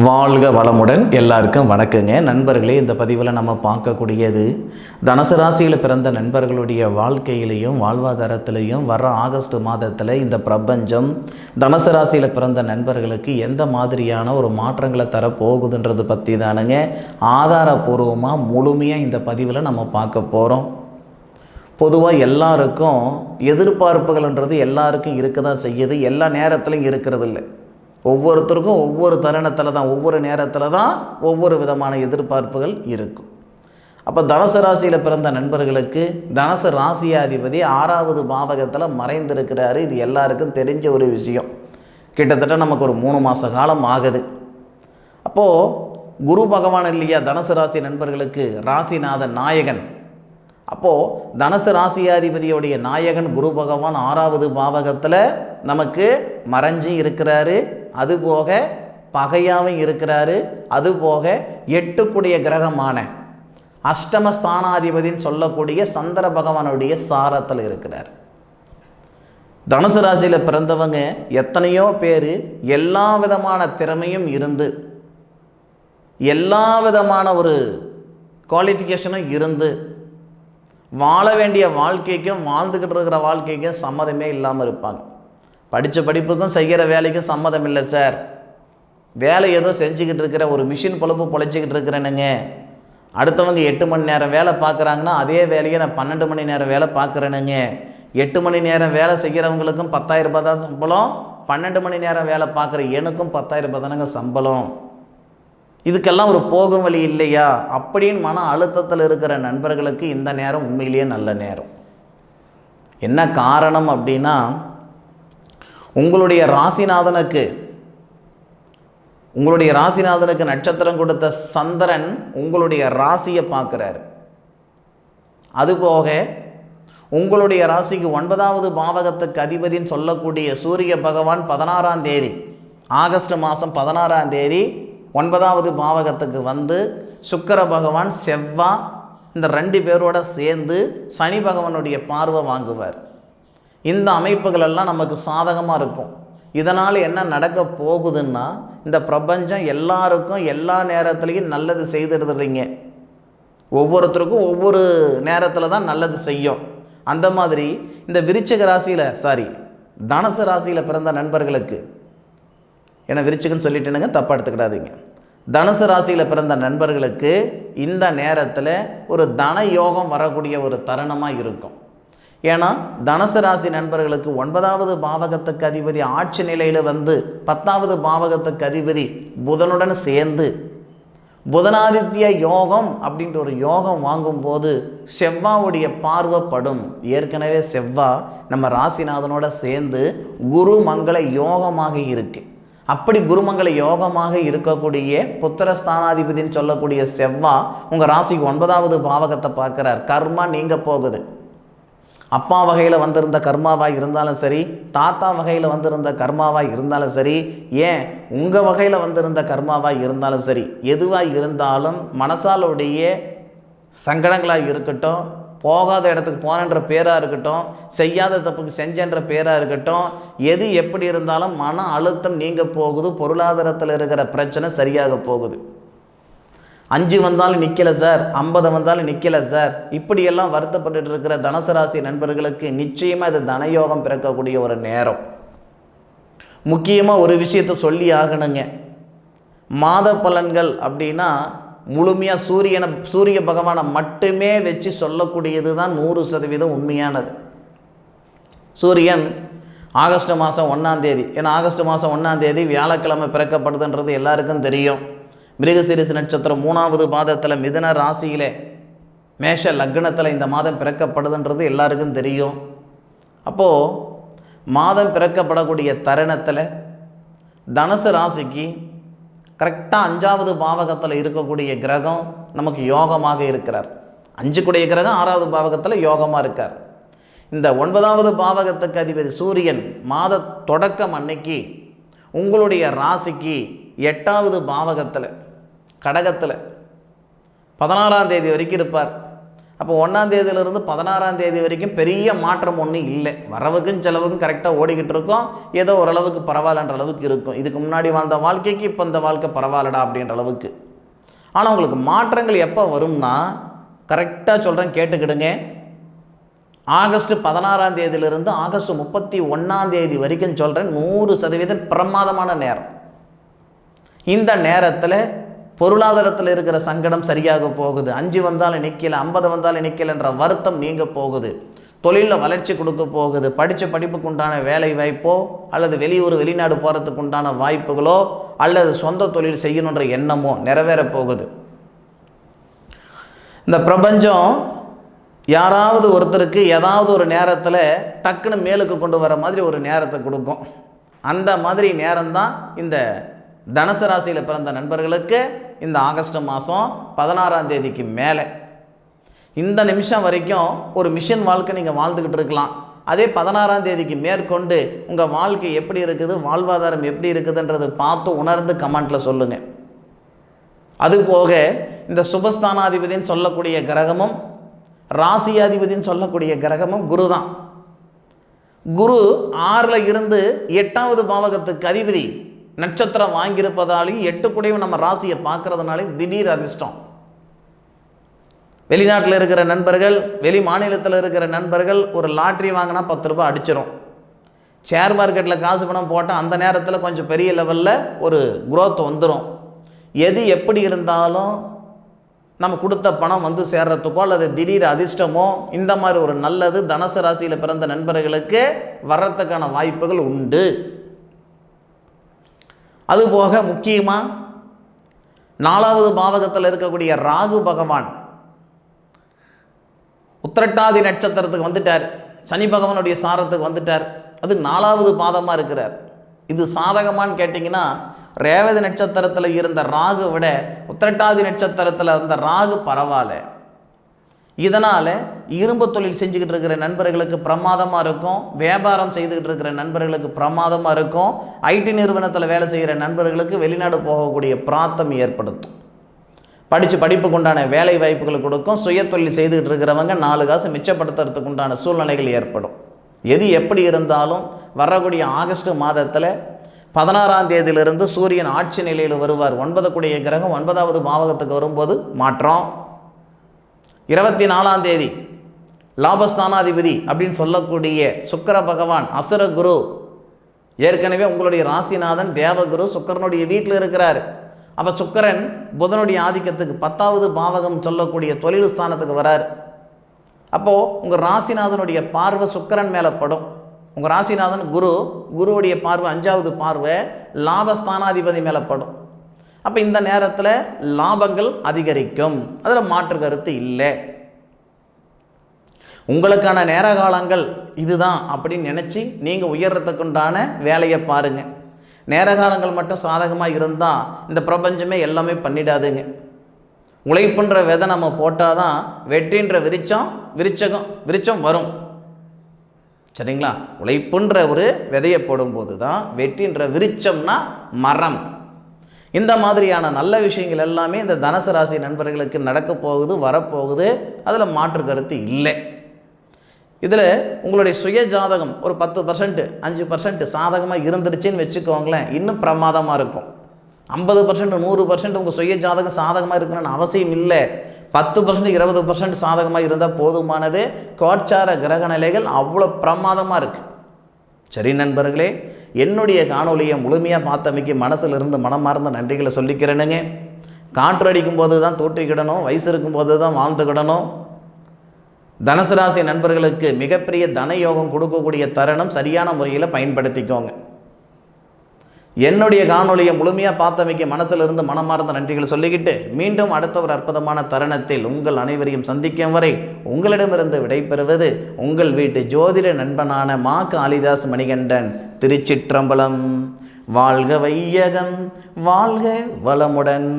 வாழ்க வளமுடன். எல்லாருக்கும் வணக்கங்க. நண்பர்களே, இந்த பதிவில் நம்ம பார்க்கக்கூடியது தனுசு ராசியில் பிறந்த நண்பர்களுடைய வாழ்க்கையிலையும் வாழ்வாதாரத்திலையும் வர ஆகஸ்ட் மாதத்தில் இந்த பிரபஞ்சம் தனுசு ராசியில் பிறந்த நண்பர்களுக்கு எந்த மாதிரியான ஒரு மாற்றங்களை தரப்போகுதுன்றது பற்றி தானுங்க ஆதாரபூர்வமாக முழுமையாக இந்த பதிவில் நம்ம பார்க்க போகிறோம். பொதுவாக எல்லாருக்கும் எதிர்பார்ப்புகள்ன்றது எல்லாருக்கும் இருக்க தான் செய்யுது. எல்லா நேரத்திலையும் இருக்கிறது இல்லை. ஒவ்வொருத்தருக்கும் ஒவ்வொரு தருணத்தில் தான், ஒவ்வொரு நேரத்தில் தான் ஒவ்வொரு விதமான எதிர்பார்ப்புகள் இருக்கும். அப்போ தனுசு ராசியில் பிறந்த நண்பர்களுக்கு தனுசு ராசியாதிபதி 6வது பாவகத்தில் மறைந்திருக்கிறாரு. இது எல்லாருக்கும் தெரிஞ்ச ஒரு விஷயம். கிட்டத்தட்ட நமக்கு ஒரு 3 மாத காலம் ஆகுது. அப்போது குரு பகவான் இல்லையா தனுசு ராசி நண்பர்களுக்கு ராசிநாதன் நாயகன். அப்போது தனுசு ராசியாதிபதியோடைய நாயகன் குரு பகவான் 6வது பாவகத்தில் நமக்கு மறைஞ்சி இருக்கிறாரு. அதுபோக பகையாகவும் இருக்கிறாரு. அதுபோக 8 கிரகமான அஷ்டமஸ்தானாதிபதின்னு சொல்லக்கூடிய சந்திர பகவானுடைய சாரத்தில் இருக்கிறார். தனுசு ராசியில் பிறந்தவங்க எத்தனையோ பேர் எல்லா விதமான திறமையும் இருந்து, எல்லா விதமான ஒரு குவாலிஃபிகேஷனும் இருந்து, வாழ வேண்டிய வாழ்க்கைக்கும் வாழ்ந்துக்கிட்டு இருக்கிற வாழ்க்கைக்கும் சம்மதமே இல்லாமல் இருப்பாங்க. படித்த படிப்புக்கும் செய்கிற வேலைக்கும் சம்மதம் இல்லை சார். வேலை ஏதோ செஞ்சுக்கிட்டு இருக்கிற ஒரு மிஷின் பொழப்பு பொழைச்சிக்கிட்டு இருக்கிறேனுங்க. அடுத்தவங்க 8 மணி நேரம் வேலை பார்க்குறாங்கன்னா அதே வேலையை நான் 12 மணி நேரம் வேலை பார்க்குறேனுங்க. 8 மணி நேரம் வேலை செய்கிறவங்களுக்கும் 10,000 ரூபாய் தான் சம்பளம். 12 மணி நேரம் வேலை பார்க்குற எனக்கும் 10,000 ரூபாய் தானுங்க சம்பளம். இதுக்கெல்லாம் ஒரு போகும் வழி இல்லையா அப்படின்னு மன அழுத்தத்தில் இருக்கிற நண்பர்களுக்கு இந்த நேரம் உண்மையிலேயே நல்ல நேரம். என்ன காரணம் அப்படின்னா, உங்களுடைய ராசிநாதனுக்கு நட்சத்திரம் கொடுத்த சந்திரன் உங்களுடைய ராசியை பார்க்குறாரு. அதுபோக உங்களுடைய ராசிக்கு 9வது பாவகத்துக்கு அதிபதின்னு சொல்லக்கூடிய சூரிய பகவான் 16ஆம் தேதி, ஆகஸ்ட் மாதம் 16ஆம் தேதி 9வது பாவகத்துக்கு வந்து சுக்கிர பகவான் செவ்வாய் இந்த 2 பேரோட சேர்ந்து சனி பகவானுடைய பார்வை வாங்குவார். இந்த அமைப்புகளெல்லாம் நமக்கு சாதகமாக இருக்கும். இதனால் என்ன நடக்க போகுதுன்னா, இந்த பிரபஞ்சம் எல்லாருக்கும் எல்லா நேரத்துலையும் நல்லது செய்துடுறீங்க. ஒவ்வொருத்தருக்கும் ஒவ்வொரு நேரத்தில் தான் நல்லது செய்யும். அந்த மாதிரி இந்த விருச்சிக ராசியில் தனுசு ராசியில் பிறந்த நண்பர்களுக்கு, ஏன்னா விருச்சிகன்னு சொல்லிட்டேனுங்க, தப்பாக எடுத்துக்கிடாதீங்க. தனுசு ராசியில் பிறந்த நண்பர்களுக்கு இந்த நேரத்தில் ஒரு தன யோகம் வரக்கூடிய ஒரு தருணமாக இருக்கும். ஏன்னா தனுசு ராசி நண்பர்களுக்கு 9வது பாவகத்துக்கு அதிபதி ஆட்சி நிலையில் வந்து 10வது பாவகத்துக்கு அதிபதி புதனுடன் சேர்ந்து புதனாதித்ய யோகம் அப்படின்ற ஒரு யோகம் வாங்கும்போது செவ்வாவுடைய பார்வைப்படும். ஏற்கனவே செவ்வாய் நம்ம ராசிநாதனோட சேர்ந்து குரு மங்கள யோகமாக இருக்கு. அப்படி குருமங்கள யோகமாக இருக்கக்கூடிய புத்திரஸ்தானாதிபதினு சொல்லக்கூடிய செவ்வாய் உங்கள் ராசிக்கு 9வது பாவகத்தை பார்க்குறார். கர்மா நீங்க போகுது. அப்பா வகையில் வந்திருந்த கர்மாவாக இருந்தாலும் சரி, தாத்தா வகையில் வந்திருந்த கர்மாவாக இருந்தாலும் சரி, ஏன் உங்கள் வகையில் வந்திருந்த கர்மாவாக இருந்தாலும் சரி, எதுவாக இருந்தாலும் மனசாலுடைய சங்கடங்களாக இருக்கட்டும், போகாத இடத்துக்கு போனன்ற பேராக இருக்கட்டும், செய்யாத தப்புக்கு செஞ்சன்ற பேராக இருக்கட்டும், எது எப்படி இருந்தாலும் மன அழுத்தம் நீங்க போகுது. பொருளாதாரத்தில் இருக்கிற பிரச்சனை சரியாக போகுது. 5 வந்தாலும் நிற்கலை சார், 50 வந்தாலும் நிற்கலை சார், இப்படியெல்லாம் வருத்தப்பட்டு இருக்கிற தனுசு ராசி நண்பர்களுக்கு நிச்சயமாக இது தனயோகம் பிறக்கக்கூடிய ஒரு நேரம். முக்கியமாக ஒரு விஷயத்தை சொல்லி ஆகணுங்க. மாத பலன்கள் அப்படின்னா முழுமையாக சூரிய பகவானை மட்டுமே வச்சு சொல்லக்கூடியது தான் 100% உண்மையானது. சூரியன் ஆகஸ்ட் மாதம் 1ஆம் தேதி, ஏன்னா ஆகஸ்ட் மாதம் 1ஆம் தேதி வியாழக்கிழமை பிறக்கப்படுதுன்றது எல்லாருக்கும் தெரியும். மிருகசீரிஷ நட்சத்திரம் 3வது பாதத்தில் மிதுன ராசியிலே மேஷ லக்னத்தில் இந்த மாதம் பிறக்கப்படுதுன்றது எல்லாருக்கும் தெரியும். அப்போது மாதம் பிறக்கப்படக்கூடிய தருணத்தில் தனுசு ராசிக்கு கரெக்டாக 5வது பாவகத்தில் இருக்கக்கூடிய கிரகம் நமக்கு யோகமாக இருக்கிறார். 5 கிரகம் 6வது பாவகத்தில் யோகமாக இருக்கார். இந்த 9வது பாவகத்துக்கு அதிபதி சூரியன் மாத தொடக்கம் அன்னைக்கு உங்களுடைய ராசிக்கு 8வது பாவகத்தில் கடகத்தில் 16ஆம் தேதி வரைக்கும் இருப்பார். அப்போ 1ஆம் தேதியிலிருந்து 16ஆம் தேதி வரைக்கும் பெரிய மாற்றம் ஒன்றும் இல்லை. வரவுக்கும் செலவுக்கும் கரெக்டாக ஓடிக்கிட்டு இருக்கோம். ஏதோ ஓரளவுக்கு பரவாயில்லன்ற அளவுக்கு இருக்கும். இதுக்கு முன்னாடி வாழ்ந்த வாழ்க்கைக்கு இப்போ இந்த வாழ்க்கை பரவாயில்லடா அப்படின்ற அளவுக்கு. ஆனால் உங்களுக்கு மாற்றங்கள் எப்போ வரும்னா, கரெக்டாக சொல்கிறேன், கேட்டுக்கிடுங்க. ஆகஸ்ட் 16ஆம் தேதியிலிருந்து ஆகஸ்ட் 31ஆம் தேதி வரைக்கும் சொல்கிறேன், 100% பிரமாதமான நேரம். இந்த நேரத்தில் பொருளாதாரத்தில் இருக்கிற சங்கடம் சரியாக போகுது. 5 வந்தாலும் நிற்கலை, 50 வந்தாலும் நிற்கலைன்ற வருத்தம் நீங்க போகுது. தொழிலில் வளர்ச்சி கொடுக்க போகுது. படித்த படிப்புக்கு உண்டான வேலை வாய்ப்போ அல்லது வெளியூர் வெளிநாடு போகிறதுக்கு உண்டான வாய்ப்புகளோ அல்லது சொந்த தொழில் செய்யணுன்ற எண்ணமோ நிறைவேற போகுது. இந்த பிரபஞ்சம் யாராவது ஒருத்தருக்கு ஏதாவது ஒரு நேரத்தில் டக்குன்னு மேலுக்கு கொண்டு வர மாதிரி ஒரு நேரத்தை கொடுக்கும். அந்த மாதிரி நேரம்தான் இந்த தனுசு ராசியில் பிறந்த நண்பர்களுக்கு இந்த ஆகஸ்ட் மாதம் 16ஆம் தேதிக்கு மேலே. இந்த நிமிஷம் வரைக்கும் ஒரு மிஷன் வாழ்க்கை நீங்கள் வாழ்ந்துக்கிட்டு இருக்கலாம். அதே 16ஆம் தேதிக்கு மேற்கொண்டு உங்கள் வாழ்க்கை எப்படி இருக்குது, வாழ்வாதாரம் எப்படி இருக்குதுன்றது பார்த்து உணர்ந்து கமெண்ட்டில் சொல்லுங்கள். அதுபோக இந்த சுபஸ்தானாதிபதின்னு சொல்லக்கூடிய கிரகமும் ராசியாதிபதின்னு சொல்லக்கூடிய கிரகமும் குரு தான். குரு 6ல் இருந்து 8வது பாவகத்துக்கு அதிபதி. நட்சத்திரம் வாங்கியிருப்பதாலையும் 8 கூடையும் நம்ம ராசியை பார்க்கறதுனாலையும் திடீர் அதிர்ஷ்டம். வெளிநாட்டில் இருக்கிற நண்பர்கள், வெளி மாநிலத்தில் இருக்கிற நண்பர்கள் ஒரு லாட்ரி வாங்கினா 10 ரூபாய் அடிச்சிடும். ஷேர் மார்க்கெட்டில் காசு பணம் போட்டால் அந்த நேரத்தில் கொஞ்சம் பெரிய லெவலில் ஒரு குரோத் வந்துடும். எது எப்படி இருந்தாலும் நம்ம கொடுத்த பணம் வந்து சேர்றதுக்கோ அல்லது திடீர் அதிர்ஷ்டமோ இந்த மாதிரி ஒரு நல்லது தனுசு ராசியில் பிறந்த நண்பர்களுக்கு வர்றதுக்கான வாய்ப்புகள் உண்டு. அதுபோக முக்கியமாக 4வது பாவகத்தில் இருக்கக்கூடிய ராகு பகவான் உத்திரட்டாதி நட்சத்திரத்துக்கு வந்துட்டார். சனி பகவானுடைய சாரத்துக்கு வந்துட்டார். அது 4வது பாதமாக இருக்கிறார். இது சாதகமானு கேட்டிங்கன்னா, ரேவதி நட்சத்திரத்தில் இருந்த ராகு விட உத்திரட்டாதி நட்சத்திரத்தில் இருந்த ராகு பரவாயில்ல. இதனால் இரும்பு தொழில் செஞ்சுக்கிட்டு இருக்கிற நண்பர்களுக்கு பிரமாதமாக இருக்கும். வியாபாரம் செய்துக்கிட்டு இருக்கிற நண்பர்களுக்கு பிரமாதமாக இருக்கும். ஐடி நிறுவனத்தில் வேலை செய்கிற நண்பர்களுக்கு வெளிநாடு போகக்கூடிய பிராப்தம் ஏற்படுத்தும். படிப்புக்கு உண்டான வேலை வாய்ப்புகள் கொடுக்கும். சுய தொழில் செய்துக்கிட்டு இருக்கிறவங்க 4 காசு மிச்சப்படுத்துறதுக்கு உண்டான சூழ்நிலைகள் ஏற்படும். எது எப்படி இருந்தாலும் வரக்கூடிய ஆகஸ்ட் மாதத்தில் 16ஆம் தேதியிலிருந்து சூரியன் ஆட்சி நிலையில் வருவார். 9 கூடிய கிரகம் 9வது பாவகத்துக்கு வரும்போது மாற்றம். 24ஆம் தேதி லாபஸ்தானாதிபதி அப்படின்னு சொல்லக்கூடிய சுக்கிர பகவான் அசுர குரு, ஏற்கனவே உங்களுடைய ராசிநாதன் தேவகுரு சுக்கிரனுடைய வீட்டில் இருக்கிறார். அப்போ சுக்கிரன் புதனுடைய ஆதிக்கத்துக்கு 10வது பாவகம் சொல்லக்கூடிய தொழில் ஸ்தானத்துக்கு வரார். அப்போது உங்கள் ராசிநாதனுடைய பார்வை சுக்கிரன் மேலே படும். உங்கள் ராசிநாதன் குரு, குருவுடைய பார்வை 5வது பார்வை லாபஸ்தானாதிபதி மேலே படும். அப்போ இந்த நேரத்தில் லாபங்கள் அதிகரிக்கும். அதில் மாற்று கருத்து இல்லை. உங்களுக்கான நேர காலங்கள் இதுதான் அப்படின்னு நினச்சி நீங்கள் உயர்றதுக்குண்டான வேலையை பாருங்கள். நேர காலங்கள் மட்டும் சாதகமாக இருந்தால் இந்த பிரபஞ்சமே எல்லாமே பண்ணிடாதுங்க. உழைப்புன்ற விதை நம்ம போட்டால் தான் வெற்றின்ற விருச்சம் வரும். சரிங்களா? உழைப்புன்ற ஒரு விதையை போடும்போது தான் வெற்றின்ற விருச்சம்னா மரம். இந்த மாதிரியான நல்ல விஷயங்கள் எல்லாமே இந்த தனுசு ராசி நண்பர்களுக்கு நடக்க போகுது, வரப்போகுது. அதில் மாற்று கருத்து இல்லை. இதில் உங்களுடைய சுய ஜாதகம் ஒரு 10%, 5% சாதகமாக இருந்துருச்சுன்னு வச்சுக்கோங்களேன், இன்னும் பிரமாதமாக இருக்கும். 50%, 100% உங்கள் சுய ஜாதகம் சாதகமாக இருக்கணும்னு அவசியம் இல்லை. 10%, 20% சாதகமாக இருந்தால் போதுமானது. கோச்சார கிரக நிலைகள் அவ்வளோ பிரமாதமாக இருக்குது. சரி நண்பர்களே, என்னுடைய காணொலியை முழுமையாக பார்த்தமைக்கு மனசிலிருந்து மனமார்ந்த நன்றிகளை சொல்லிக்கிறேனுங்க. காற்று அடிக்கும் போது தான் தூற்றிக்கிடணும், வயசு இருக்கும்போது தான் வாழ்ந்துக்கிடணும். தனுசு ராசி நண்பர்களுக்கு மிகப்பெரிய தன யோகம் கொடுக்கக்கூடிய தருணம், சரியான முறையில் பயன்படுத்திக்கோங்க. என்னுடைய காணொலியை முழுமையாக பார்த்தமைக்கு மனசிலிருந்து மனமார்ந்த நன்றிகளை சொல்லிக்கிட்டு மீண்டும் அடுத்த ஒரு அற்புதமான தருணத்தில் உங்கள் அனைவரையும் சந்திக்கும் வரை உங்களிடமிருந்து விடைபெறுவது உங்கள் வீட்டு ஜோதிட நண்பனான மா காளிதாஸ் மணிகண்டன். திருச்சிற்றம்பலம். வாழ்க வையகம், வாழ்க வளமுடன்.